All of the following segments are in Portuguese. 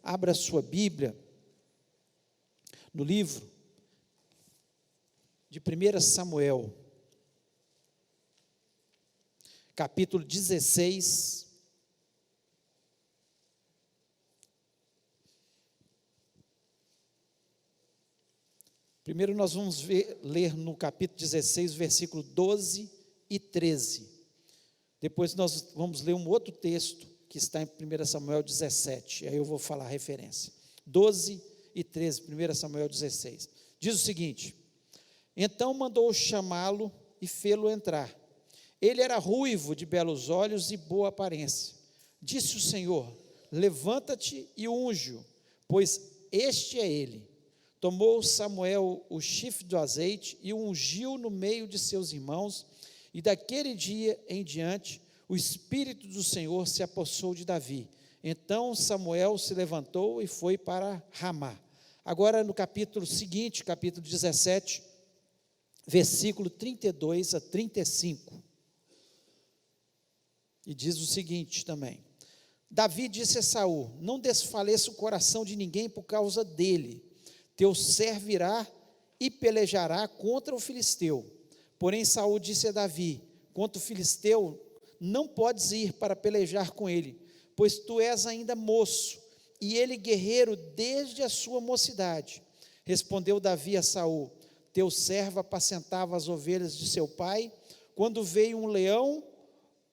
abra a sua Bíblia no livro de 1 Samuel, capítulo 16. Primeiro nós vamos ler no capítulo 16, versículo 12 e 13. Depois nós vamos ler um outro texto que está em 1 Samuel 17. Aí eu vou falar a referência. 12 e 13, 1 Samuel 16. Diz o seguinte: então mandou chamá-lo e fê-lo entrar. Ele era ruivo, de belos olhos e boa aparência. Disse o Senhor: levanta-te e unge-o, pois este é ele. Tomou Samuel o chifre do azeite e o ungiu no meio de seus irmãos, e daquele dia em diante o Espírito do Senhor se apossou de Davi. Então Samuel se levantou e foi para Ramá. Agora no capítulo seguinte, capítulo 17, versículo 32 a 35. E diz o seguinte também: Davi disse a Saul: não desfaleça o coração de ninguém por causa dele. Teu servo irá e pelejará contra o filisteu. Porém Saul disse a Davi: contra o filisteu não podes ir para pelejar com ele, pois tu és ainda moço, e ele guerreiro desde a sua mocidade. Respondeu Davi a Saul: teu servo apacentava as ovelhas de seu pai, quando veio um leão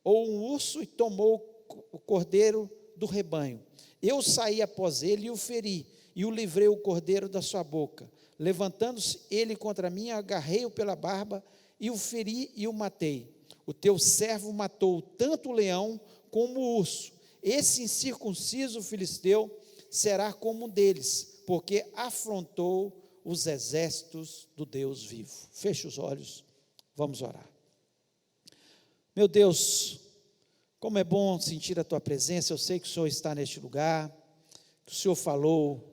ou um urso e tomou o cordeiro do rebanho. Eu saí após ele e o feri, e o livrei o cordeiro da sua boca. Levantando-se ele contra mim, agarrei-o pela barba, e o feri e o matei. O teu servo matou tanto o leão como o urso. Esse incircunciso filisteu será como um deles, porque afrontou os exércitos do Deus vivo. Feche os olhos, vamos orar. Meu Deus, como é bom sentir a tua presença. Eu sei que o Senhor está neste lugar, que o Senhor falou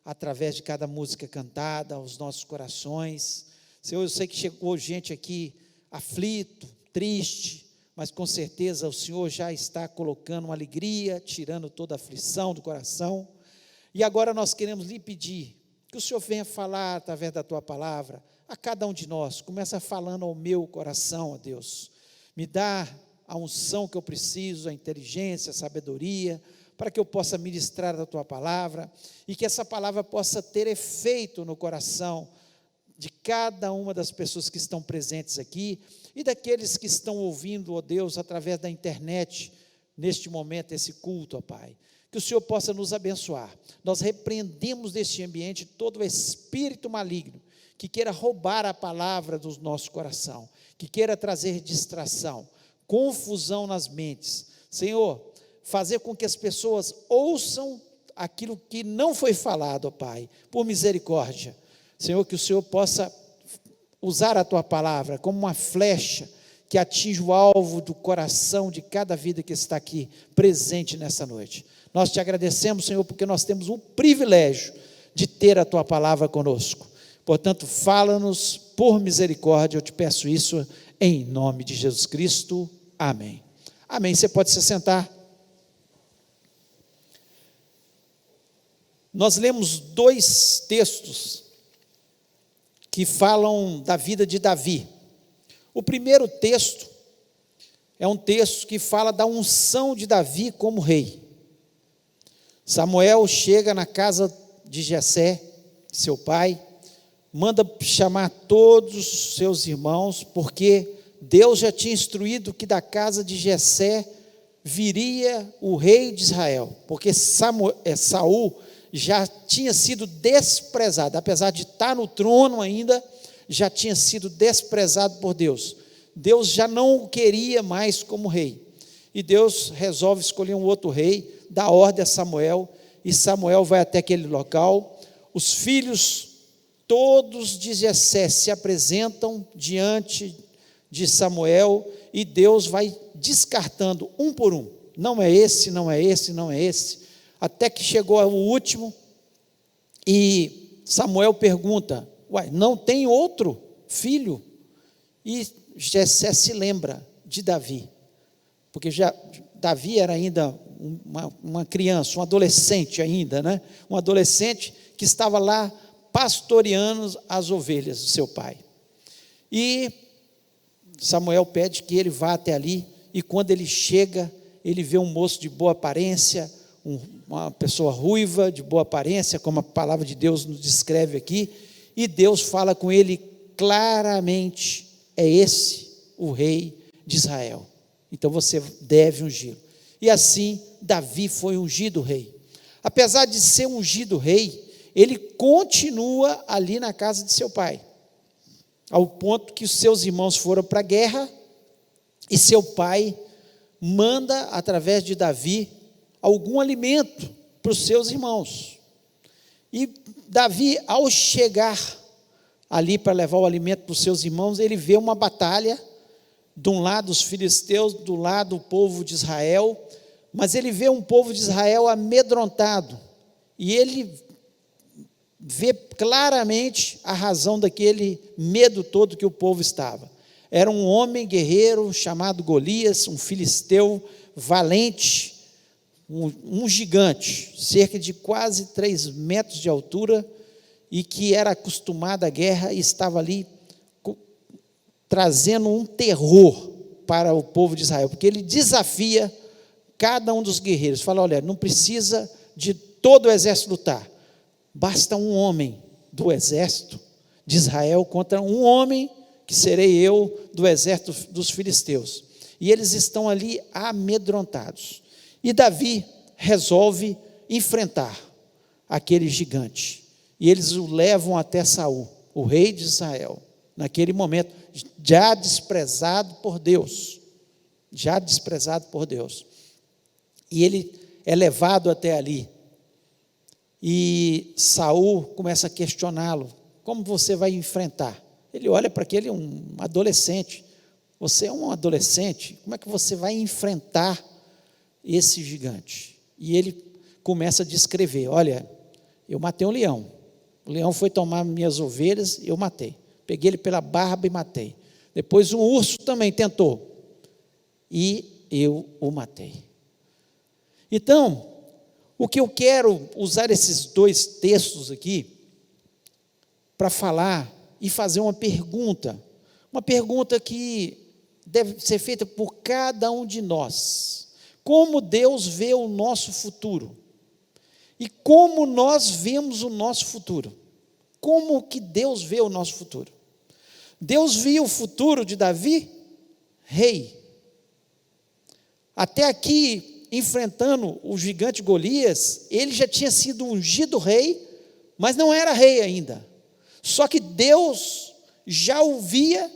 através de cada música cantada aos nossos corações. Senhor, eu sei que chegou gente aqui aflito, triste, mas com certeza o Senhor já está colocando uma alegria, tirando toda a aflição do coração. E agora nós queremos lhe pedir que o Senhor venha falar através da tua palavra a cada um de nós. Começa falando ao meu coração, ó Deus. Me dá a unção que eu preciso, a inteligência, a sabedoria, para que eu possa ministrar a tua palavra, e que essa palavra possa ter efeito no coração de cada uma das pessoas que estão presentes aqui, e daqueles que estão ouvindo, ó Deus, através da internet, neste momento, esse culto, ó Pai. Que o Senhor possa nos abençoar. Nós repreendemos deste ambiente todo o espírito maligno, que queira roubar a palavra do nosso coração, que queira trazer distração, confusão nas mentes. Senhor, fazer com que as pessoas ouçam aquilo que não foi falado, ó Pai, por misericórdia. Senhor, que o Senhor possa usar a tua palavra como uma flecha que atinge o alvo do coração de cada vida que está aqui presente nessa noite. Nós te agradecemos, Senhor, porque nós temos o privilégio de ter a tua palavra conosco. Portanto, fala-nos por misericórdia, eu te peço isso em nome de Jesus Cristo. Amém. Amém. Você pode se sentar. Nós lemos dois textos que falam da vida de Davi. O primeiro texto é um texto que fala da unção de Davi como rei. Samuel chega na casa de Jessé, seu pai, manda chamar todos os seus irmãos, porque Deus já tinha instruído que da casa de Jessé viria o rei de Israel, porque Saul já tinha sido desprezado, apesar de estar no trono ainda, já tinha sido desprezado por Deus. Deus já não o queria mais como rei, e Deus resolve escolher um outro rei, dá ordem a Samuel, e Samuel vai até aquele local. Os filhos todos de Jessé se apresentam diante de Samuel, e Deus vai descartando um por um, não é esse, não é esse, não é esse, até que chegou o último, e Samuel pergunta: uai, não tem outro filho? E Jessé se lembra de Davi, porque Davi era ainda uma criança, um adolescente ainda, né? Um adolescente que estava lá pastoreando as ovelhas do seu pai. E Samuel pede que ele vá até ali, e quando ele chega, ele vê um moço de boa aparência, uma pessoa ruiva, de boa aparência, como a palavra de Deus nos descreve aqui, e Deus fala com ele claramente: é esse o rei de Israel, então você deve ungí-lo. E assim Davi foi ungido rei. Apesar de ser ungido rei, ele continua ali na casa de seu pai, ao ponto que os seus irmãos foram para a guerra, e seu pai manda, através de Davi, algum alimento para os seus irmãos. E Davi, ao chegar ali para levar o alimento para os seus irmãos, ele vê uma batalha, de um lado os filisteus, do lado o povo de Israel, mas ele vê um povo de Israel amedrontado, e ele vê claramente a razão daquele medo todo que o povo estava. Era um homem guerreiro chamado Golias, um filisteu valente, um gigante, cerca de quase 3 metros de altura, e que era acostumado à guerra e estava ali trazendo um terror para o povo de Israel, porque ele desafia cada um dos guerreiros, fala: olha, não precisa de todo o exército lutar, basta um homem do exército de Israel contra um homem, que serei eu, do exército dos filisteus. E eles estão ali amedrontados. E Davi resolve enfrentar aquele gigante. E eles o levam até Saul, o rei de Israel, naquele momento, já desprezado por Deus. Já desprezado por Deus. E ele é levado até ali. E Saul começa a questioná-lo: como você vai enfrentar? Ele olha para aquele um adolescente: você é um adolescente, como é que você vai enfrentar esse gigante? E ele começa a descrever: olha, eu matei um leão, o leão foi tomar minhas ovelhas, eu matei, peguei ele pela barba e matei, depois um urso também tentou, e eu o matei. Então, o que eu quero usar esses 2 textos aqui, para falar e fazer uma pergunta que deve ser feita por cada um de nós: como Deus vê o nosso futuro? E como nós vemos o nosso futuro? Como que Deus vê o nosso futuro? Deus via o futuro de Davi, rei. Até aqui, enfrentando o gigante Golias, ele já tinha sido ungido rei, mas não era rei ainda. Só que Deus já o via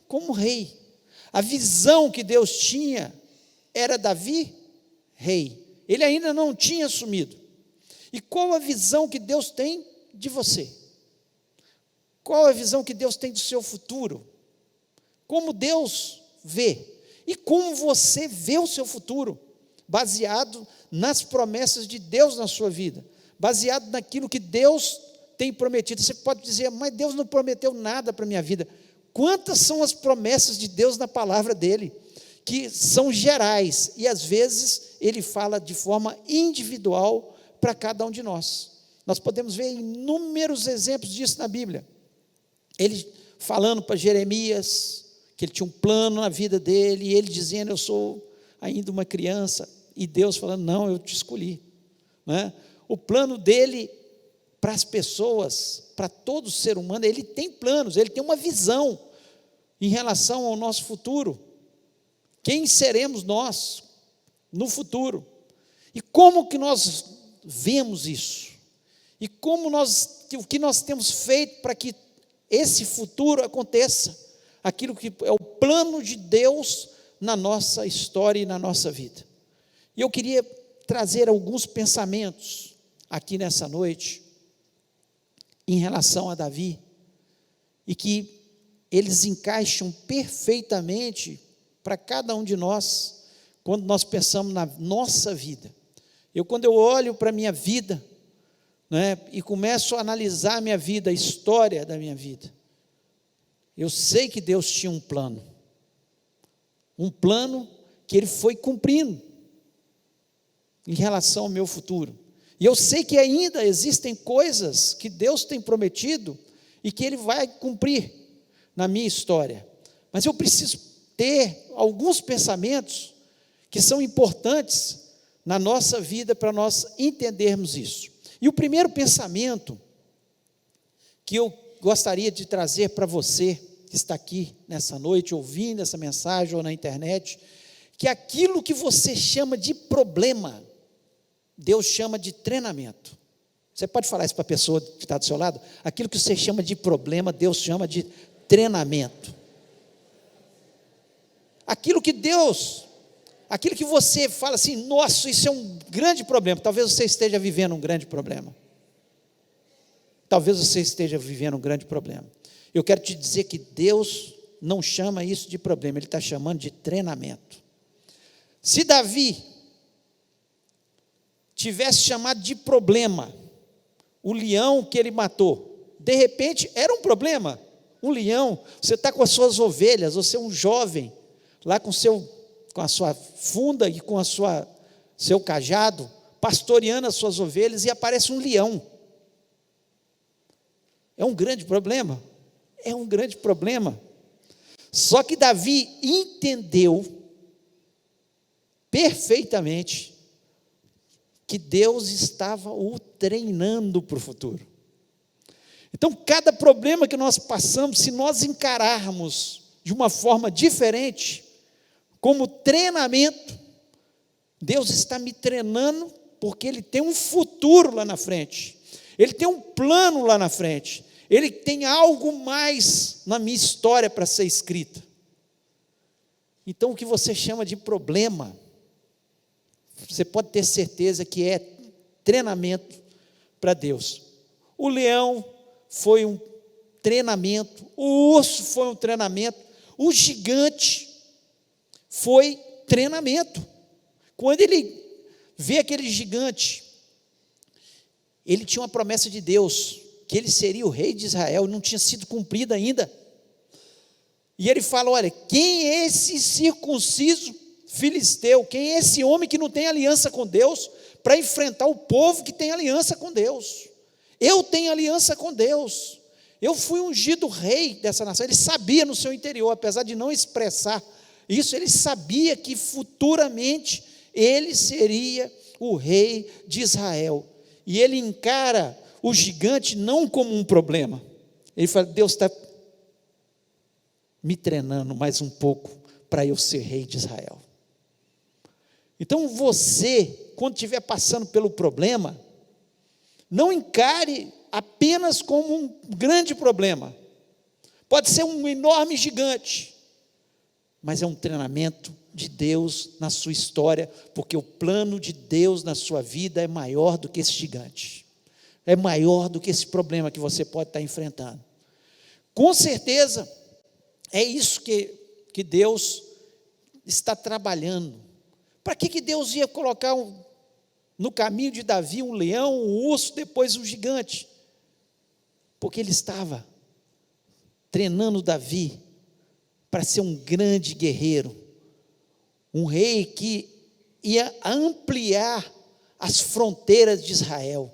como rei. A visão que Deus tinha era Davi, rei. Ele ainda não tinha assumido. E qual a visão que Deus tem de você? Qual a visão que Deus tem do seu futuro? Como Deus vê? E como você vê o seu futuro? Baseado nas promessas de Deus na sua vida, baseado naquilo que Deus tem prometido. Você pode dizer: mas Deus não prometeu nada para a minha vida. Quantas são as promessas de Deus na palavra dele, que são gerais, e às vezes ele fala de forma individual para cada um de nós. Nós podemos ver inúmeros exemplos disso na Bíblia. Ele falando para Jeremias que ele tinha um plano na vida dele, e ele dizendo: eu sou ainda uma criança, e Deus falando: não, eu te escolhi, né? O plano dele para as pessoas, para todo ser humano, ele tem planos, ele tem uma visão em relação ao nosso futuro. Quem seremos nós no futuro? E como que nós vemos isso? E o que nós temos feito para que esse futuro aconteça? Aquilo que é o plano de Deus na nossa história e na nossa vida. E eu queria trazer alguns pensamentos aqui nessa noite, em relação a Davi, e que eles encaixam perfeitamente para cada um de nós, quando nós pensamos na nossa vida. Quando eu olho para a minha vida, né, e começo a analisar a minha vida, a história da minha vida, eu sei que Deus tinha um plano que Ele foi cumprindo. em relação ao meu futuro. E eu sei que ainda existem coisas que Deus tem prometido e que Ele vai cumprir na minha história. Mas eu preciso ter alguns pensamentos que são importantes na nossa vida para nós entendermos isso. E o primeiro pensamento que eu gostaria de trazer para você que está aqui nessa noite, ouvindo essa mensagem ou na internet, que aquilo que você chama de problema, Deus chama de treinamento. Você pode falar isso para a pessoa que está do seu lado? Aquilo que você chama de problema, Deus chama de treinamento. Aquilo que você fala assim, nossa, isso é um grande problema. Talvez você esteja vivendo um grande problema. Talvez você esteja vivendo um grande problema. Eu quero te dizer que Deus não chama isso de problema, Ele está chamando de treinamento. Se Davi tivesse chamado de problema o leão que ele matou, de repente era um problema. Um leão, você está com as suas ovelhas, você é um jovem, lá com a sua funda e com seu cajado, pastoreando as suas ovelhas, e aparece um leão. É um grande problema. É um grande problema. Só que Davi entendeu perfeitamente que Deus estava o treinando para o futuro. Então, cada problema que nós passamos, se nós encararmos de uma forma diferente, como treinamento, Deus está me treinando, porque Ele tem um futuro lá na frente, Ele tem um plano lá na frente, Ele tem algo mais na minha história para ser escrita. Então, o que você chama de problema, você pode ter certeza que é treinamento para Deus. O leão foi um treinamento, o urso foi um treinamento, o gigante foi treinamento. Quando ele vê aquele gigante, ele tinha uma promessa de Deus, que ele seria o rei de Israel, não tinha sido cumprida ainda. E ele fala, olha, quem é esse circunciso filisteu? Quem é esse homem que não tem aliança com Deus, para enfrentar o povo que tem aliança com Deus? Eu tenho aliança com Deus, eu fui ungido rei dessa nação. Ele sabia no seu interior, apesar de não expressar isso, ele sabia que futuramente ele seria o rei de Israel. E ele encara o gigante não como um problema. Ele fala, Deus está me treinando mais um pouco para eu ser rei de Israel. Então você, quando estiver passando pelo problema, não encare apenas como um grande problema. Pode ser um enorme gigante, mas é um treinamento de Deus na sua história, porque o plano de Deus na sua vida é maior do que esse gigante, é maior do que esse problema que você pode estar enfrentando. Com certeza, é isso que Deus está trabalhando. Para que Deus ia colocar no caminho de Davi um leão, um urso, depois um gigante? Porque Ele estava treinando Davi para ser um grande guerreiro, um rei que ia ampliar as fronteiras de Israel,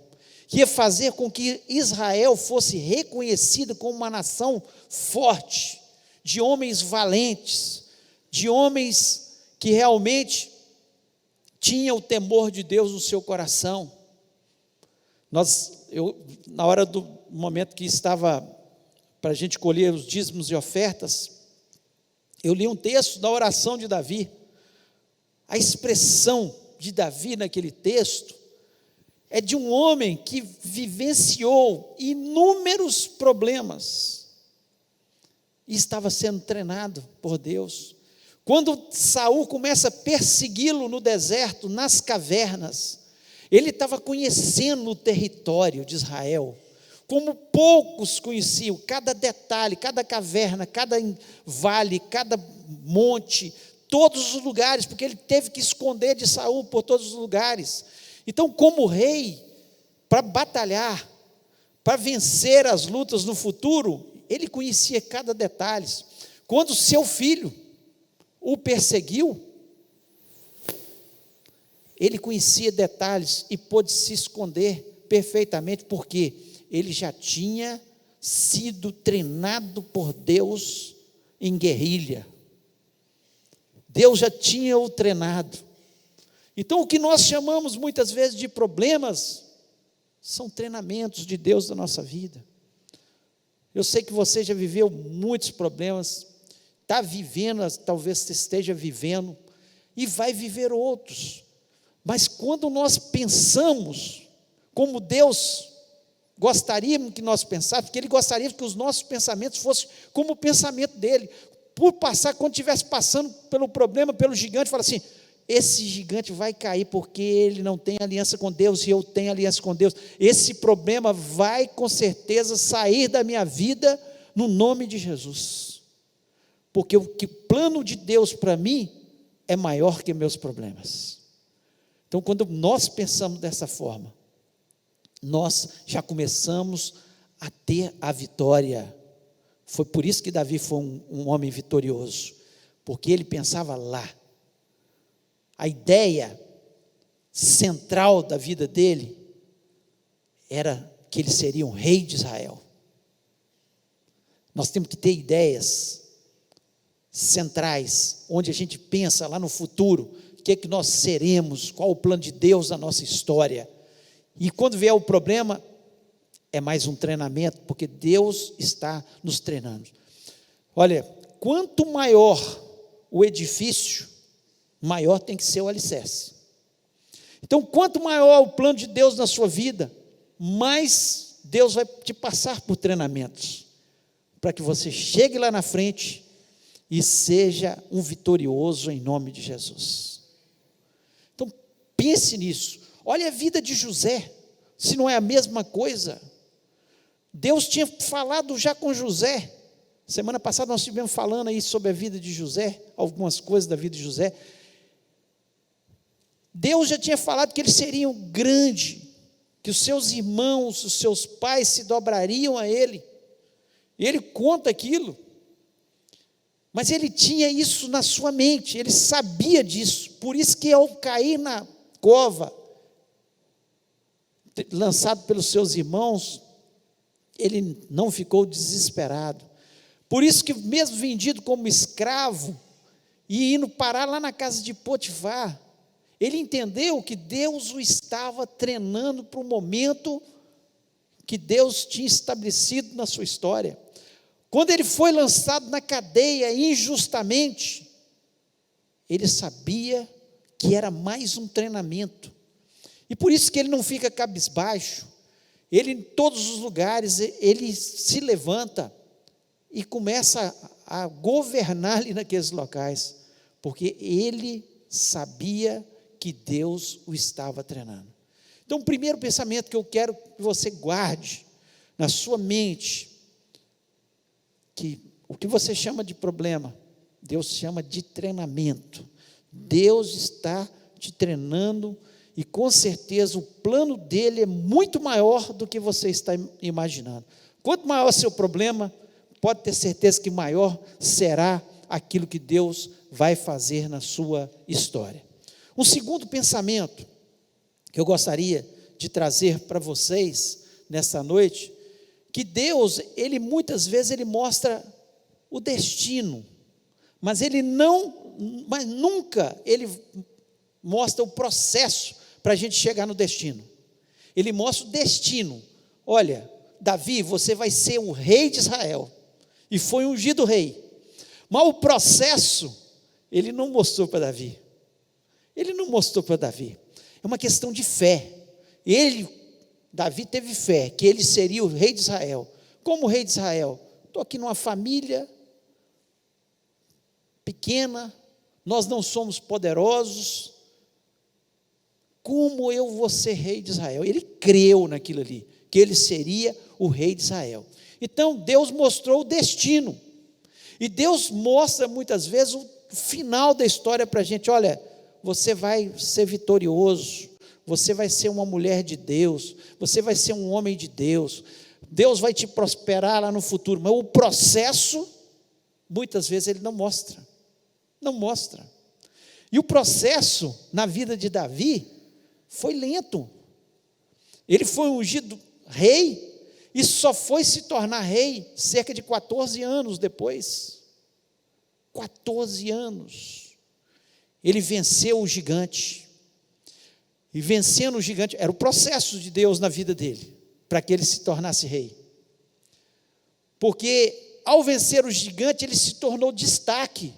que ia fazer com que Israel fosse reconhecido como uma nação forte, de homens valentes, de homens que realmente tinham o temor de Deus no seu coração. Na hora do momento que estava para a gente colher os dízimos e ofertas, eu li um texto da oração de Davi. A expressão de Davi naquele texto é de um homem que vivenciou inúmeros problemas e estava sendo treinado por Deus. Quando Saul começa a persegui-lo no deserto, nas cavernas, ele estava conhecendo o território de Israel, como poucos conheciam, cada detalhe, cada caverna, cada vale, cada monte, todos os lugares, porque ele teve que esconder de Saul por todos os lugares. Então, como rei, para batalhar, para vencer as lutas no futuro, ele conhecia cada detalhe. Quando seu filho o perseguiu, ele conhecia detalhes e pôde se esconder perfeitamente, porque ele já tinha sido treinado por Deus em guerrilha. Deus já tinha o treinado. Então, o que nós chamamos muitas vezes de problemas, são treinamentos de Deus na nossa vida. Eu sei que você já viveu muitos problemas, está vivendo, talvez você esteja vivendo, e vai viver outros. Mas quando nós pensamos como Deus gostaria que nós pensássemos, porque Ele gostaria que os nossos pensamentos fossem como o pensamento dEle, por passar, quando estivesse passando pelo problema, pelo gigante, fala assim, esse gigante vai cair porque ele não tem aliança com Deus e eu tenho aliança com Deus, esse problema vai com certeza sair da minha vida no nome de Jesus, porque o plano de Deus para mim é maior que meus problemas. Então, quando nós pensamos dessa forma, nós já começamos a ter a vitória. Foi por isso que Davi foi um homem vitorioso, porque ele pensava lá. A ideia central da vida dele era que ele seria um rei de Israel. Nós temos que ter ideias centrais, onde a gente pensa lá no futuro, o que é que nós seremos, qual o plano de Deus na nossa história. E quando vier o problema, é mais um treinamento, porque Deus está nos treinando. Olha, quanto maior o edifício, maior tem que ser o alicerce. Então, quanto maior o plano de Deus na sua vida, mais Deus vai te passar por treinamentos, para que você chegue lá na frente e seja um vitorioso em nome de Jesus. Então, pense nisso. Olha a vida de José, se não é a mesma coisa. Deus tinha falado já com José. Semana passada nós estivemos falando aí sobre a vida de José, algumas coisas da vida de José. Deus já tinha falado que ele seria um grande, que os seus irmãos, os seus pais se dobrariam a ele. E ele conta aquilo. Mas ele tinha isso na sua mente, ele sabia disso. Por isso que ao cair na cova, lançado pelos seus irmãos, ele não ficou desesperado. Por isso que mesmo vendido como escravo, e indo parar lá na casa de Potifar, ele entendeu que Deus o estava treinando para o momento que Deus tinha estabelecido na sua história. Quando ele foi lançado na cadeia injustamente, ele sabia que era mais um treinamento. E por isso que ele não fica cabisbaixo. Ele, em todos os lugares, ele se levanta e começa a governar ali naqueles locais, porque ele sabia que Deus o estava treinando. Então, o primeiro pensamento que eu quero que você guarde na sua mente, que o que você chama de problema, Deus chama de treinamento. Deus está te treinando e com certeza o plano dele é muito maior do que você está imaginando. Quanto maior o seu problema, pode ter certeza que maior será aquilo que Deus vai fazer na sua história. Um segundo pensamento que eu gostaria de trazer para vocês nessa noite, que Deus, ele muitas vezes ele mostra o destino, mas nunca ele mostra o processo para a gente chegar no destino. Ele mostra o destino. Olha, Davi, você vai ser o rei de Israel, e foi ungido rei, mas o processo ele não mostrou para Davi. Ele não mostrou para Davi. É uma questão de fé. Davi teve fé que ele seria o rei de Israel. Como rei de Israel? Estou aqui numa família pequena, nós não somos poderosos. Como eu vou ser rei de Israel? Ele creu naquilo ali, que ele seria o rei de Israel. Então Deus mostrou o destino. E Deus mostra muitas vezes o final da história para a gente. Olha, você vai ser vitorioso, você vai ser uma mulher de Deus, você vai ser um homem de Deus, Deus vai te prosperar lá no futuro, mas o processo, muitas vezes ele não mostra, E o processo na vida de Davi foi lento. Ele foi ungido rei e só foi se tornar rei cerca de 14 anos depois. 14 anos. Ele venceu o gigante. E vencendo o gigante, era o processo de Deus na vida dele, para que ele se tornasse rei. Porque ao vencer o gigante, ele se tornou destaque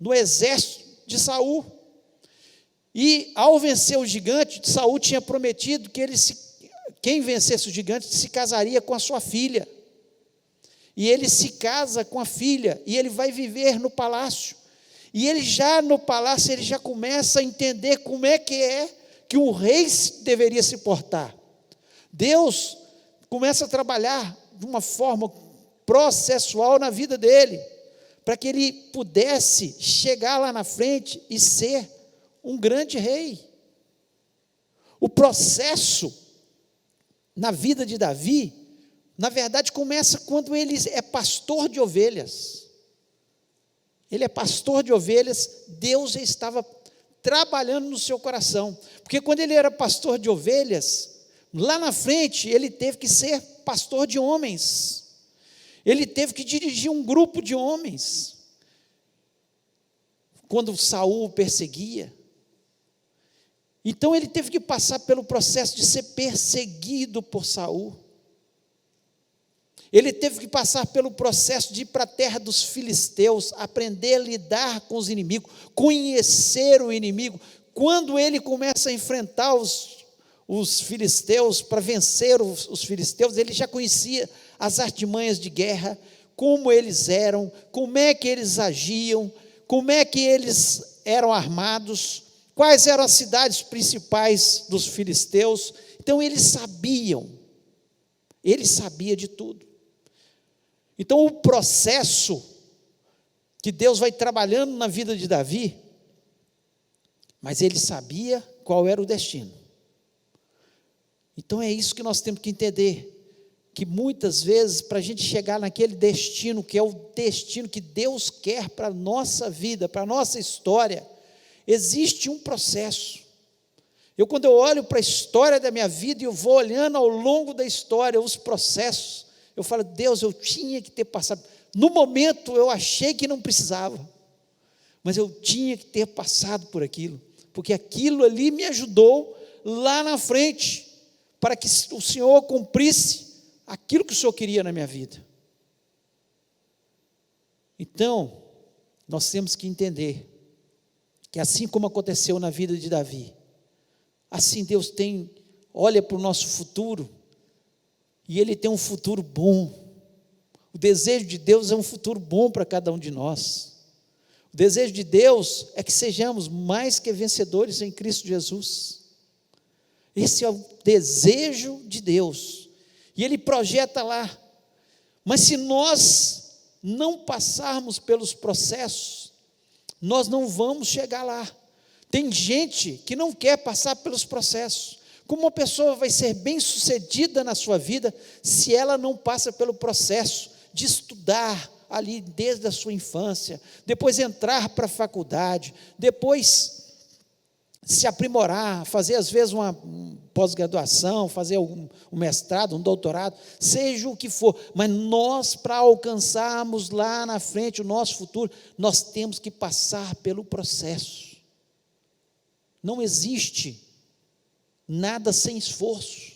no exército de Saul. E ao vencer o gigante, Saul tinha prometido que quem vencesse o gigante se casaria com a sua filha. E ele se casa com a filha, e ele vai viver no palácio. E ele já no palácio, ele já começa a entender como é que um rei deveria se portar. Deus começa a trabalhar de uma forma processual na vida dele, para que ele pudesse chegar lá na frente e ser um grande rei. O processo na vida de Davi, na verdade, começa quando ele é pastor de ovelhas. Ele é pastor de ovelhas, Deus já estava trabalhando no seu coração, porque quando ele era pastor de ovelhas, lá na frente ele teve que ser pastor de homens, ele teve que dirigir um grupo de homens, quando Saul o perseguia. Então ele teve que passar pelo processo de ser perseguido por Saul, ele teve que passar pelo processo de ir para a terra dos filisteus, aprender a lidar com os inimigos, conhecer o inimigo. Quando ele começa a enfrentar os filisteus, para vencer os filisteus, ele já conhecia as artimanhas de guerra, como eles eram, como é que eles agiam, como é que eles eram armados, quais eram as cidades principais dos filisteus. Então ele sabia de tudo. Então o processo que Deus vai trabalhando na vida de Davi, mas ele sabia qual era o destino. Então é isso que nós temos que entender, que muitas vezes para a gente chegar naquele destino, que é o destino que Deus quer para a nossa vida, para a nossa história, existe um processo. Quando eu olho para a história da minha vida e eu vou olhando ao longo da história os processos, eu falo, Deus, eu tinha que ter passado. No momento eu achei que não precisava, mas eu tinha que ter passado por aquilo, porque aquilo ali me ajudou lá na frente, para que o Senhor cumprisse aquilo que o Senhor queria na minha vida. Então, nós temos que entender que assim como aconteceu na vida de Davi, assim Deus olha para o nosso futuro, e Ele tem um futuro bom. O desejo de Deus é um futuro bom para cada um de nós. O desejo de Deus é que sejamos mais que vencedores em Cristo Jesus. Esse é o desejo de Deus, e Ele projeta lá. Mas se nós não passarmos pelos processos, nós não vamos chegar lá. Tem gente que não quer passar pelos processos. Como uma pessoa vai ser bem-sucedida na sua vida se ela não passa pelo processo de estudar ali desde a sua infância, depois entrar para a faculdade, depois se aprimorar, fazer às vezes uma pós-graduação, fazer um mestrado, um doutorado, seja o que for, mas nós, para alcançarmos lá na frente o nosso futuro, nós temos que passar pelo processo. Não existe nada sem esforço.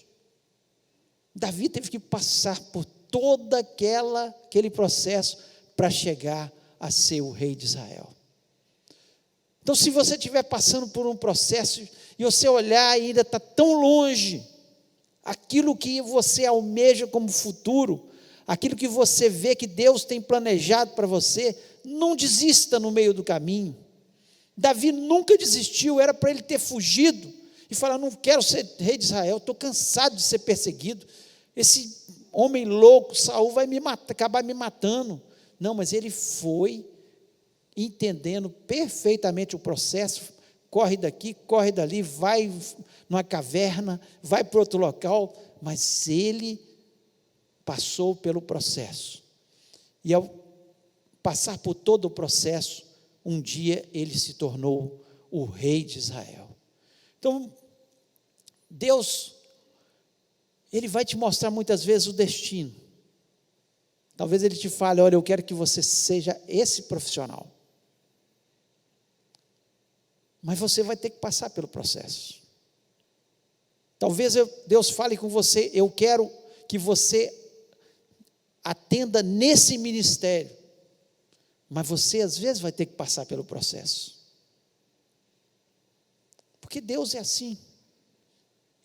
Davi teve que passar por todo aquele processo para chegar a ser o rei de Israel. Então, se você estiver passando por um processo e você olhar e ainda está tão longe, aquilo que você almeja como futuro, aquilo que você vê que Deus tem planejado para você, não desista no meio do caminho. Davi nunca desistiu, era para ele ter fugido e falar, não quero ser rei de Israel, estou cansado de ser perseguido, esse homem louco, Saul, vai acabar me matando. Não, mas ele foi entendendo perfeitamente o processo, corre daqui, corre dali, vai numa caverna, vai para outro local, mas ele passou pelo processo. E ao passar por todo o processo, um dia ele se tornou o rei de Israel. Então, Deus, Ele vai te mostrar muitas vezes o destino. Talvez Ele te fale: olha, eu quero que você seja esse profissional. Mas você vai ter que passar pelo processo. Talvez Deus fale com você: eu quero que você atenda nesse ministério. Mas você às vezes vai ter que passar pelo processo. Porque Deus é assim.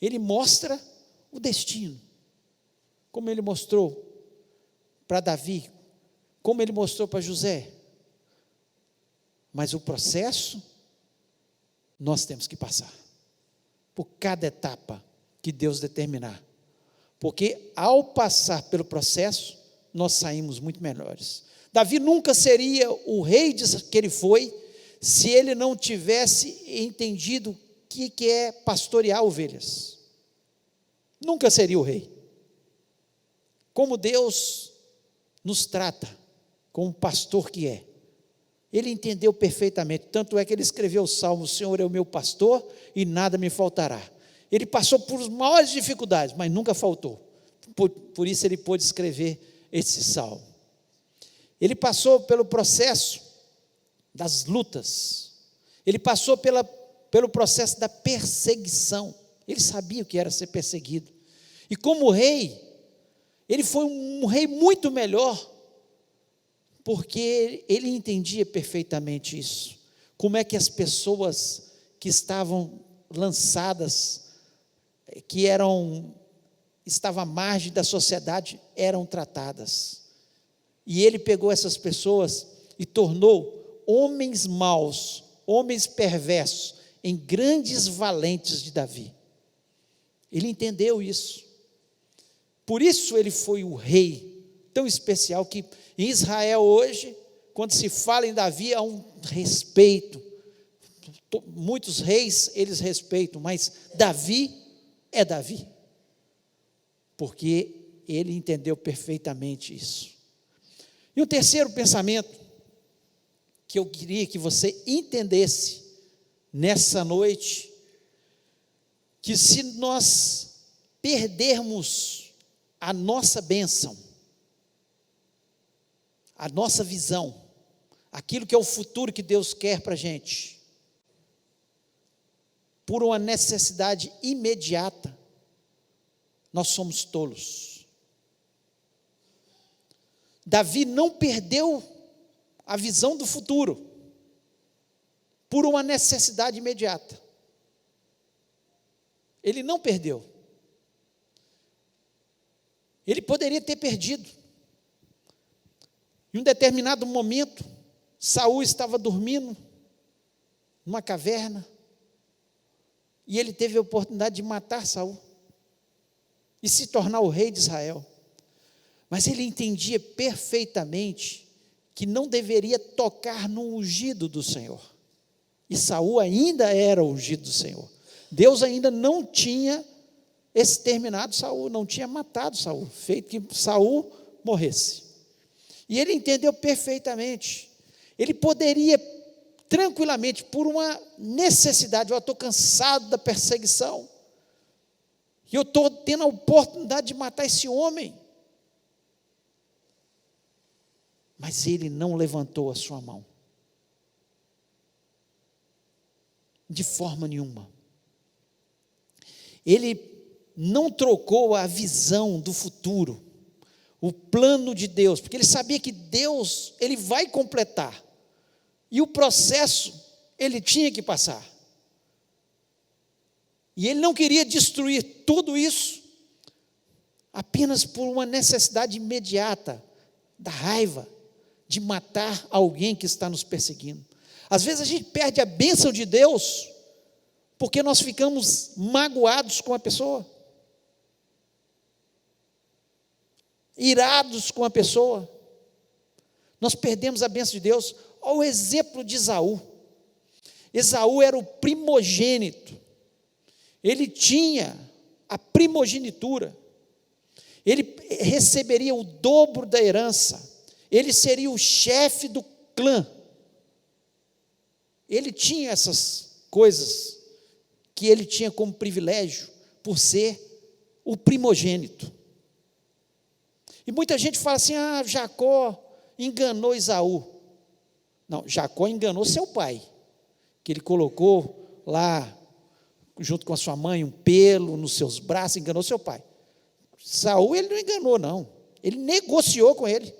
Ele mostra o destino. Como Ele mostrou para Davi, como Ele mostrou para José. Mas o processo, nós temos que passar por cada etapa que Deus determinar. Porque ao passar pelo processo, nós saímos muito melhores. Davi nunca seria o rei que ele foi, se ele não tivesse entendido o que é pastorear ovelhas. Nunca seria o rei. Como Deus nos trata, como pastor que é. Ele entendeu perfeitamente, tanto é que ele escreveu o Salmo: o Senhor é o meu pastor e nada me faltará. Ele passou por as maiores dificuldades, mas nunca faltou. Por isso ele pôde escrever esse Salmo. Ele passou pelo processo das lutas, ele passou pelo processo da perseguição. Ele sabia o que era ser perseguido. E como rei, ele foi um rei muito melhor, porque ele entendia perfeitamente isso. Como é que as pessoas que estavam lançadas, que estavam à margem da sociedade, eram tratadas. E ele pegou essas pessoas e tornou homens maus, homens perversos, em grandes valentes de Davi. Ele entendeu isso. Por isso ele foi o rei tão especial, que em Israel hoje, quando se fala em Davi, há um respeito. Muitos reis eles respeitam, mas Davi é Davi, porque ele entendeu perfeitamente isso. E o terceiro pensamento que eu queria que você entendesse nessa noite, que se nós perdermos a nossa bênção, a nossa visão, aquilo que é o futuro que Deus quer para a gente, por uma necessidade imediata, nós somos tolos. Davi não perdeu a visão do futuro por uma necessidade imediata. Ele não perdeu. Ele poderia ter perdido. Em um determinado momento, Saul estava dormindo numa caverna e ele teve a oportunidade de matar Saul e se tornar o rei de Israel. Mas ele entendia perfeitamente que não deveria tocar no ungido do Senhor. E Saul ainda era o ungido do Senhor. Deus ainda não tinha exterminado Saul, não tinha matado Saul, feito que Saul morresse. E ele entendeu perfeitamente. Ele poderia tranquilamente, por uma necessidade: eu estou cansado da perseguição, e eu estou tendo a oportunidade de matar esse homem. Mas ele não levantou a sua mão, de forma nenhuma. Ele não trocou a visão do futuro, o plano de Deus, porque ele sabia que Deus, ele vai completar, e o processo ele tinha que passar. E ele não queria destruir tudo isso apenas por uma necessidade imediata da raiva de matar alguém que está nos perseguindo. Às vezes a gente perde a bênção de Deus porque nós ficamos magoados com a pessoa, irados com a pessoa. Nós perdemos a bênção de Deus. Olha o exemplo de Esaú. Esaú era o primogênito. Ele tinha a primogenitura. Ele receberia o dobro da herança. Ele seria o chefe do clã. ele tinha essas coisas que ele tinha como privilégio por ser o primogênito. E muita gente fala assim: Jacó enganou Esaú. Não, Jacó enganou seu pai, que ele colocou lá, junto com a sua mãe, um pelo nos seus braços, enganou seu pai. Esaú ele não enganou, não. Ele negociou com ele.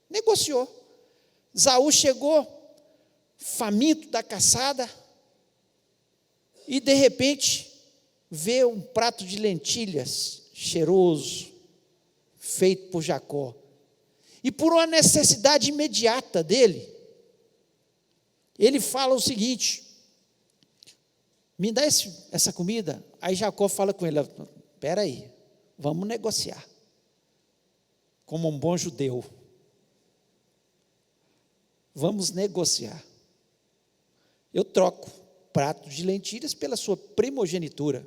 Negociou. Esaú chegou faminto da caçada e de repente vê um prato de lentilhas cheiroso feito por Jacó, e por uma necessidade imediata dele, ele fala o seguinte: me dá essa comida. Aí Jacó fala com ele: espera aí, vamos negociar, como um bom judeu, vamos negociar, eu troco prato de lentilhas pela sua primogenitura.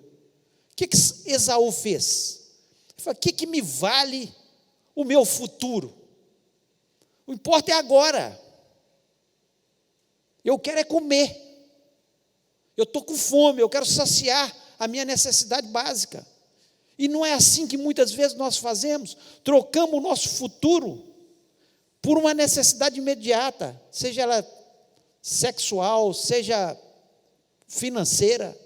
O que Esaú fez? Ele falou: o que me vale o meu futuro? O importa é agora, eu quero é comer, eu estou com fome, eu quero saciar a minha necessidade básica. E não é assim que muitas vezes nós fazemos, trocamos o nosso futuro por uma necessidade imediata, seja ela sexual, seja financeira,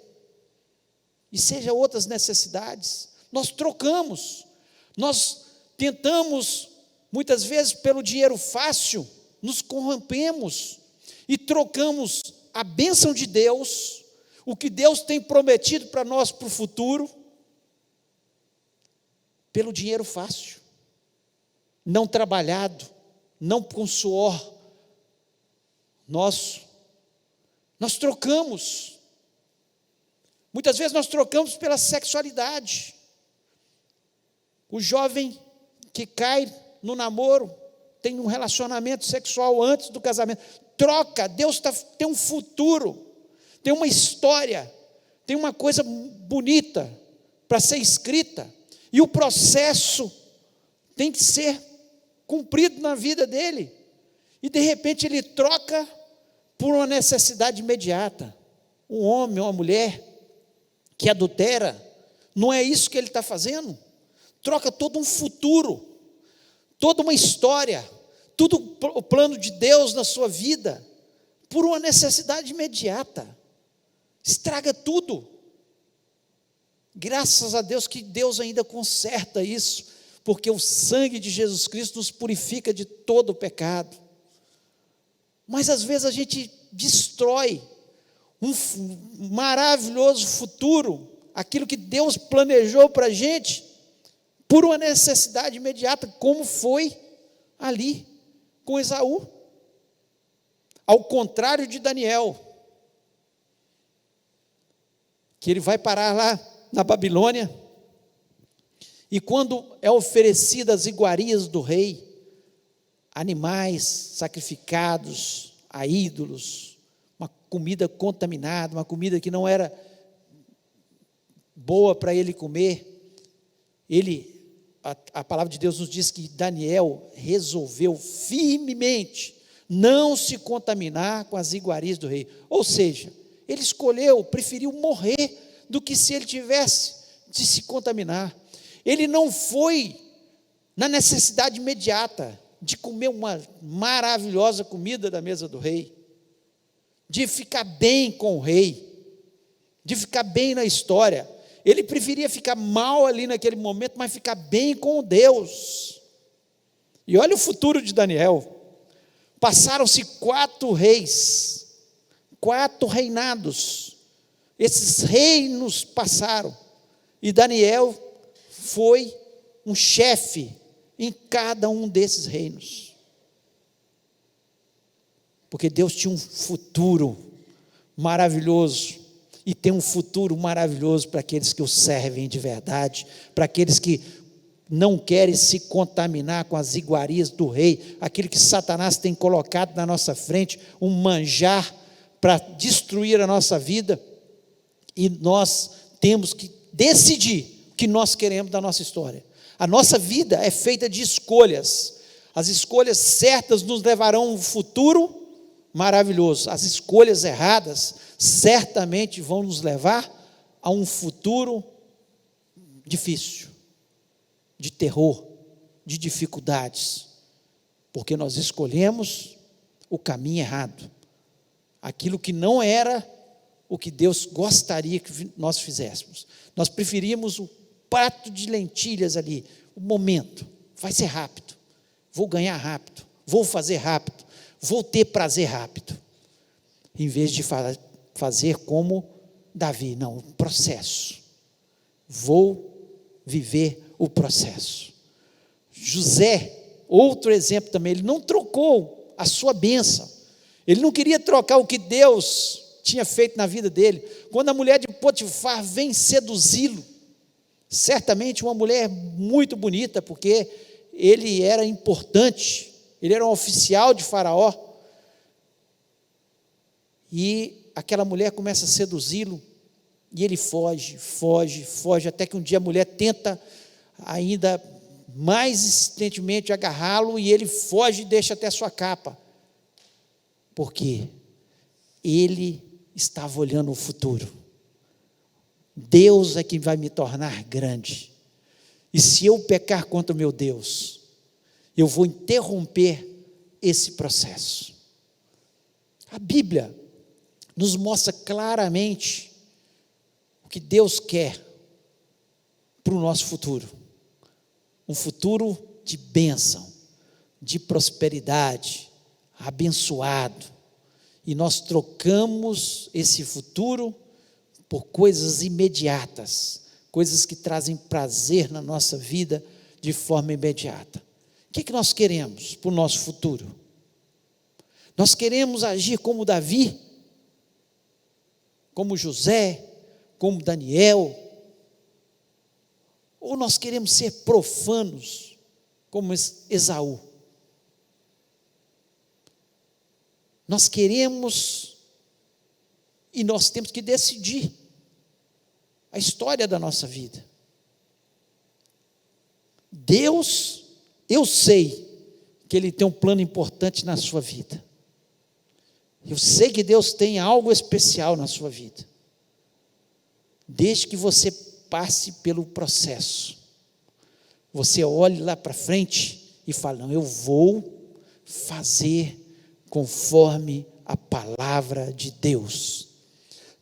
e seja outras necessidades. Nós trocamos, nós tentamos, muitas vezes pelo dinheiro fácil, nos corrompemos e trocamos a bênção de Deus, o que Deus tem prometido para nós para o futuro, pelo dinheiro fácil, não trabalhado, não com suor nosso. Nós trocamos. Muitas vezes nós trocamos pela sexualidade. O jovem que cai no namoro, tem um relacionamento sexual antes do casamento, troca. Deus tem um futuro, tem uma história, tem uma coisa bonita para ser escrita, e o processo tem que ser cumprido na vida dele, e de repente ele troca por uma necessidade imediata. Um homem ou uma mulher que adultera, não é isso que ele está fazendo? Troca todo um futuro, toda uma história, tudo o plano de Deus na sua vida, por uma necessidade imediata, estraga tudo. Graças a Deus que Deus ainda conserta isso, porque o sangue de Jesus Cristo nos purifica de todo o pecado. Mas às vezes a gente destrói um maravilhoso futuro, aquilo que Deus planejou para a gente, por uma necessidade imediata, como foi ali com Esaú. Ao contrário de Daniel, que ele vai parar lá na Babilônia, e quando é oferecidas as iguarias do rei, animais sacrificados a ídolos, uma comida contaminada, uma comida que não era boa para ele comer, a palavra de Deus nos diz que Daniel resolveu firmemente não se contaminar com as iguarias do rei. Ou seja, ele preferiu morrer do que se ele tivesse de se contaminar. Ele não foi na necessidade imediata de comer uma maravilhosa comida da mesa do rei, de ficar bem com o rei, de ficar bem na história. Ele preferia ficar mal ali naquele momento, mas ficar bem com Deus. E olha o futuro de Daniel. Passaram-se 4 reis, 4 reinados. Esses reinos passaram, e Daniel foi um chefe em cada um desses reinos. Porque Deus tinha um futuro maravilhoso, e tem um futuro maravilhoso para aqueles que o servem de verdade, para aqueles que não querem se contaminar com as iguarias do rei, aquilo que Satanás tem colocado na nossa frente, um manjar para destruir a nossa vida, e nós temos que decidir o que nós queremos da nossa história. A nossa vida é feita de escolhas, as escolhas certas nos levarão a um futuro maravilhoso. As escolhas erradas certamente vão nos levar a um futuro difícil, de terror, de dificuldades, porque nós escolhemos o caminho errado, aquilo que não era o que Deus gostaria que nós fizéssemos. Nós preferimos o prato de lentilhas ali, o momento, vai ser rápido, vou ganhar rápido, vou fazer rápido, vou ter prazer rápido, em vez de fazer como Davi, não, o processo, vou viver o processo. José, outro exemplo também, ele não trocou a sua bênção, ele não queria trocar o que Deus tinha feito na vida dele. Quando a mulher de Potifar vem seduzi-lo, certamente uma mulher muito bonita, porque ele era importante, ele era um oficial de Faraó, e aquela mulher começa a seduzi-lo, e ele foge, até que um dia a mulher tenta ainda mais insistentemente agarrá-lo, e ele foge e deixa até a sua capa, porque ele estava olhando o futuro. Deus é quem vai me tornar grande, e se eu pecar contra o meu Deus, eu vou interromper esse processo. A Bíblia nos mostra claramente o que Deus quer para o nosso futuro, um futuro de bênção, de prosperidade, abençoado, e nós trocamos esse futuro por coisas imediatas, coisas que trazem prazer na nossa vida de forma imediata. O que nós queremos para o nosso futuro? Nós queremos agir como Davi, como José, como Daniel, ou nós queremos ser profanos, como Esaú? Nós queremos, e nós temos que decidir a história da nossa vida. Deus, eu sei que Ele tem um plano importante na sua vida. Eu sei que Deus tem algo especial na sua vida. Desde que você passe pelo processo, você olhe lá para frente e fale: não, eu vou fazer conforme a palavra de Deus,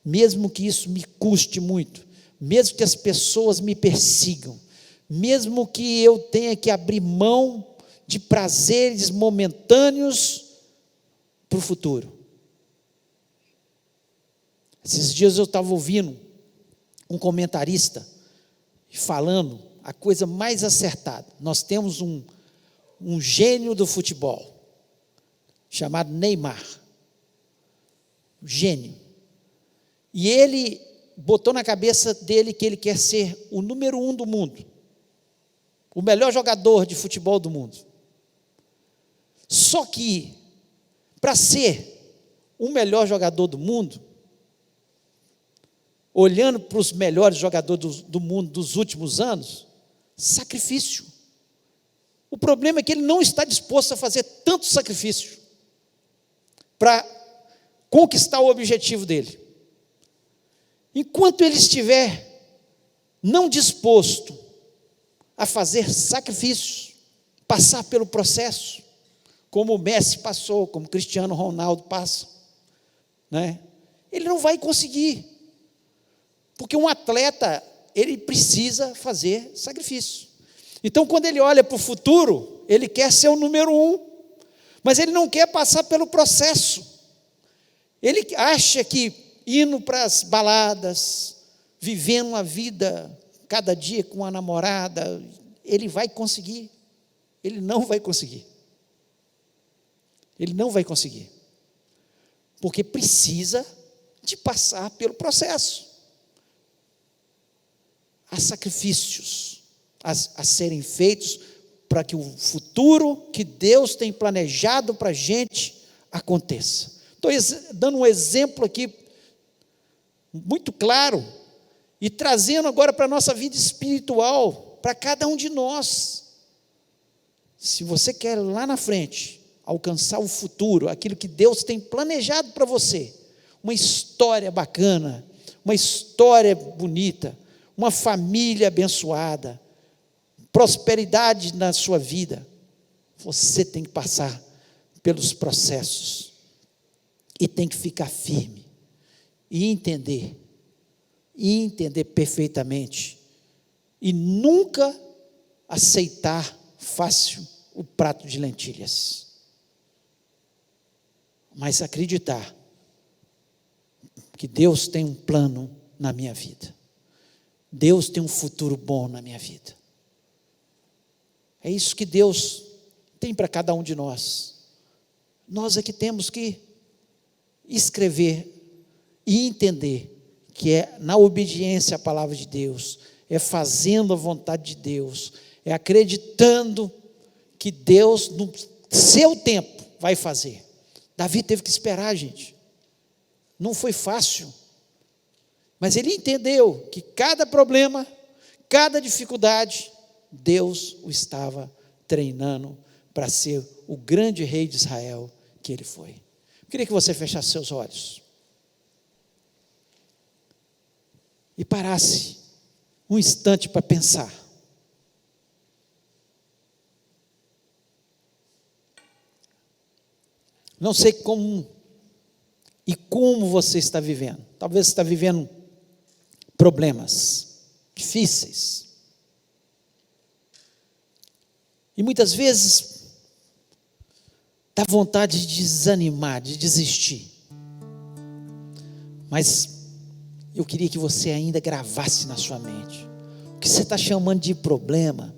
mesmo que isso me custe muito, mesmo que as pessoas me persigam, mesmo que eu tenha que abrir mão de prazeres momentâneos para o futuro. Esses dias eu estava ouvindo um comentarista falando a coisa mais acertada. Nós temos um gênio do futebol, chamado Neymar, gênio, e ele botou na cabeça dele que ele quer ser o número 1 do mundo, o melhor jogador de futebol do mundo. Só que, para ser o melhor jogador do mundo, olhando para os melhores jogadores do mundo dos últimos anos, sacrifício. O problema é que ele não está disposto a fazer tanto sacrifício para conquistar o objetivo dele. Enquanto ele estiver não disposto a fazer sacrifícios, passar pelo processo, como o Messi passou, como o Cristiano Ronaldo passa, né? Ele não vai conseguir, porque um atleta, ele precisa fazer sacrifício. Então, quando ele olha para o futuro, ele quer ser o número 1, mas ele não quer passar pelo processo. Ele acha que indo para as baladas, vivendo a vida cada dia com a namorada, ele vai conseguir. Ele não vai conseguir. Ele não vai conseguir. Porque precisa de passar pelo processo. Há sacrifícios a serem feitos para que o futuro que Deus tem planejado para a gente aconteça. Estou dando um exemplo aqui muito claro e trazendo agora para a nossa vida espiritual, para cada um de nós. Se você quer lá na frente alcançar o futuro, aquilo que Deus tem planejado para você, uma história bacana, uma história bonita, uma família abençoada, prosperidade na sua vida, você tem que passar pelos processos e tem que ficar firme e entender perfeitamente e nunca aceitar fácil o prato de lentilhas, mas acreditar que Deus tem um plano na minha vida, Deus tem um futuro bom na minha vida. É isso que Deus tem para cada um de nós. Nós é que temos que escrever e entender que é na obediência à palavra de Deus, é fazendo a vontade de Deus, é acreditando que Deus no seu tempo vai fazer. Davi teve que esperar, gente. Não foi fácil. Mas ele entendeu que cada problema, cada dificuldade, Deus o estava treinando para ser o grande rei de Israel que ele foi. Eu queria que você fechasse seus olhos e parasse um instante para pensar. Não sei como você está vivendo. Talvez você está vivendo problemas difíceis. E muitas vezes dá vontade de desanimar, de desistir. Mas eu queria que você ainda gravasse na sua mente. O que você está chamando de problema,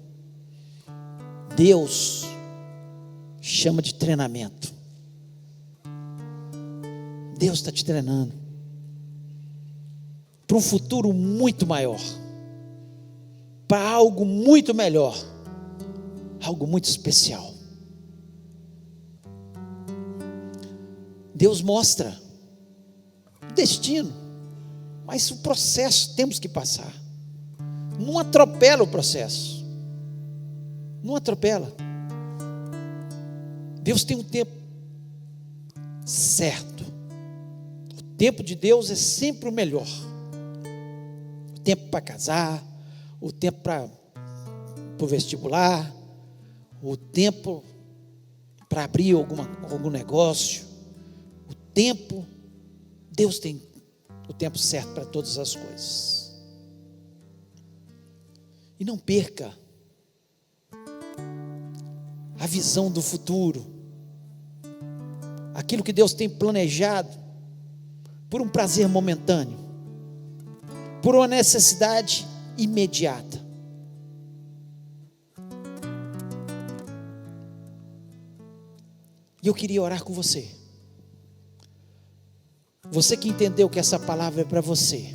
Deus chama de treinamento. Deus está te treinando para um futuro muito maior, para algo muito melhor, algo muito especial. Deus mostra o destino, mas o processo temos que passar. Não atropela o processo, não atropela. Deus tem um tempo certo. O tempo de Deus é sempre o melhor. O tempo para casar, o tempo para o vestibular, o tempo para abrir algum negócio, o tempo, Deus tem o tempo certo para todas as coisas. E não perca a visão do futuro, aquilo que Deus tem planejado, por um prazer momentâneo, por uma necessidade imediata. E eu queria orar com você. Você que entendeu que essa palavra é para você,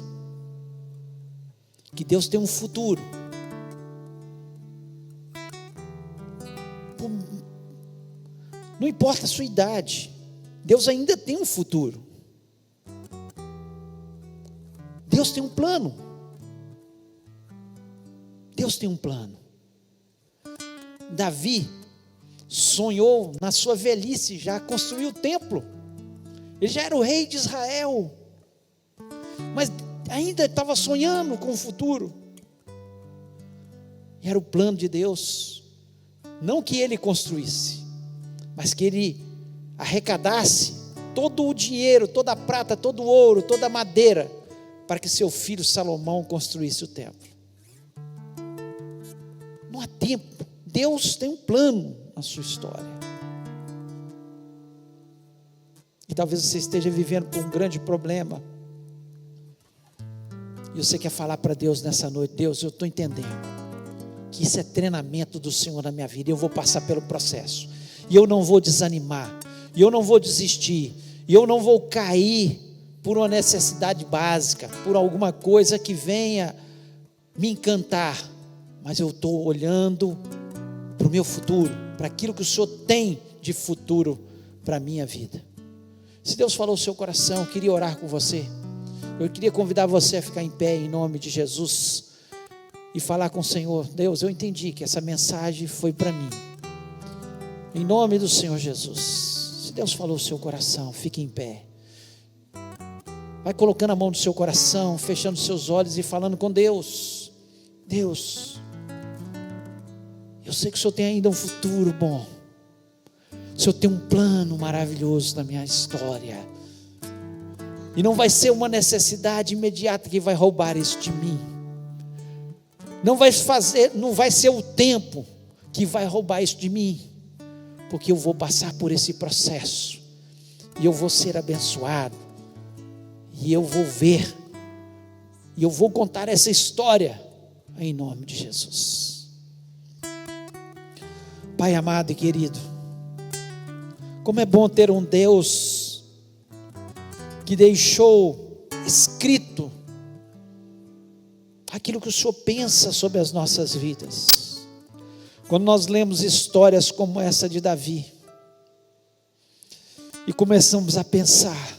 que Deus tem um futuro. Não importa a sua idade, Deus ainda tem um futuro. Deus tem um plano. Deus tem um plano. Davi sonhou na sua velhice já construir o templo. Ele já era o rei de Israel, mas ainda estava sonhando com o futuro. E era o plano de Deus, não que ele construísse, mas que ele arrecadasse todo o dinheiro, toda a prata, todo o ouro, toda a madeira, para que seu filho Salomão construísse o templo. Não há tempo. Deus tem um plano na sua história. E talvez você esteja vivendo por um grande problema, e você quer falar para Deus nessa noite: Deus, eu estou entendendo que isso é treinamento do Senhor na minha vida, e eu vou passar pelo processo, e eu não vou desanimar, e eu não vou desistir, e eu não vou cair por uma necessidade básica, por alguma coisa que venha me encantar, mas eu estou olhando para o meu futuro, para aquilo que o Senhor tem de futuro para a minha vida. Se Deus falou o seu coração, eu queria orar com você. Eu queria convidar você a ficar em pé em nome de Jesus e falar com o Senhor: Deus, eu entendi que essa mensagem foi para mim. Em nome do Senhor Jesus. Se Deus falou no seu coração, fique em pé. Vai colocando a mão no seu coração, fechando seus olhos e falando com Deus. Deus, eu sei que o Senhor tem ainda um futuro bom. O Senhor tem um plano maravilhoso na minha história. E não vai ser uma necessidade imediata que vai roubar isso de mim. Não vai ser o tempo que vai roubar isso de mim. Porque eu vou passar por esse processo. E eu vou ser abençoado. E eu vou ver. E eu vou contar essa história. Em nome de Jesus. Pai amado e querido, como é bom ter um Deus que deixou escrito aquilo que o Senhor pensa sobre as nossas vidas. Quando nós lemos histórias como essa de Davi e começamos a pensar,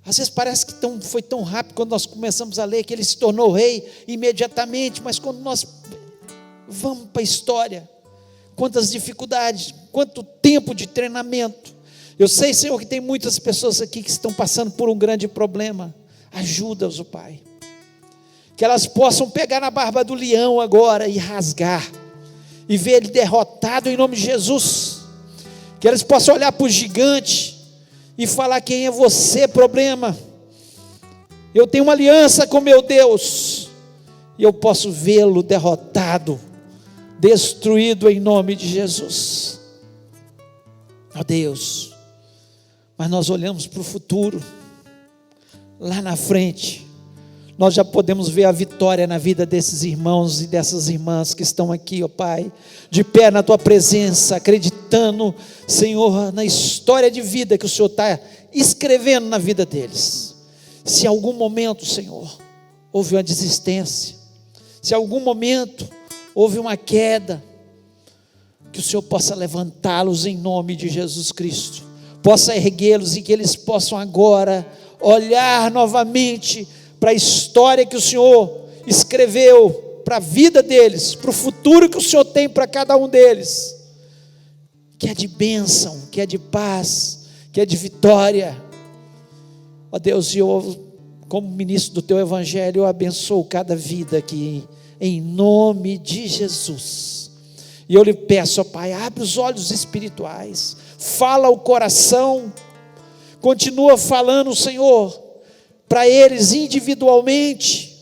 às vezes parece que foi tão rápido quando nós começamos a ler que ele se tornou rei imediatamente, mas quando nós vamos para a história, quantas dificuldades, quanto tempo de treinamento. Eu sei, Senhor, que tem muitas pessoas aqui que estão passando por um grande problema. Ajuda-os, Pai. Que elas possam pegar na barba do leão agora e rasgar, e ver ele derrotado em nome de Jesus. Que eles possam olhar para o gigante e falar: quem é você, problema? Eu tenho uma aliança com meu Deus, e eu posso vê-lo derrotado, destruído em nome de Jesus. Ó Deus, mas nós olhamos para o futuro, lá na frente, nós já podemos ver a vitória na vida desses irmãos e dessas irmãs que estão aqui, ó Pai, de pé na Tua presença, acreditando, Senhor, na história de vida que o Senhor está escrevendo na vida deles. Se em algum momento, Senhor, houve uma desistência, se em algum momento houve uma queda, que o Senhor possa levantá-los em nome de Jesus Cristo, possa erguê-los e que eles possam agora olhar novamente para a história que o Senhor escreveu, para a vida deles, para o futuro que o Senhor tem para cada um deles, que é de bênção, que é de paz, que é de vitória. Ó Deus, eu, como ministro do Teu Evangelho, eu abençoo cada vida aqui, em nome de Jesus. E eu lhe peço, ó Pai, abre os olhos espirituais, fala o coração, continua falando, Senhor, para eles individualmente,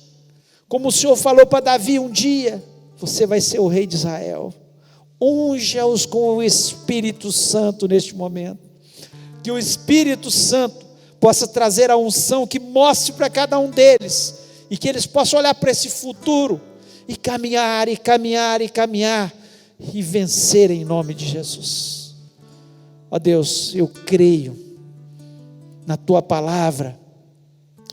como o Senhor falou para Davi um dia: você vai ser o rei de Israel. Unja-os com o Espírito Santo neste momento, que o Espírito Santo possa trazer a unção que mostre para cada um deles, e que eles possam olhar para esse futuro, e caminhar, e caminhar, e caminhar, e vencer em nome de Jesus. Ó Deus, eu creio na Tua palavra,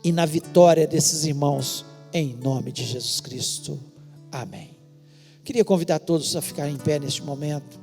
e na vitória desses irmãos, em nome de Jesus Cristo, amém. Queria convidar todos a ficarem em pé neste momento.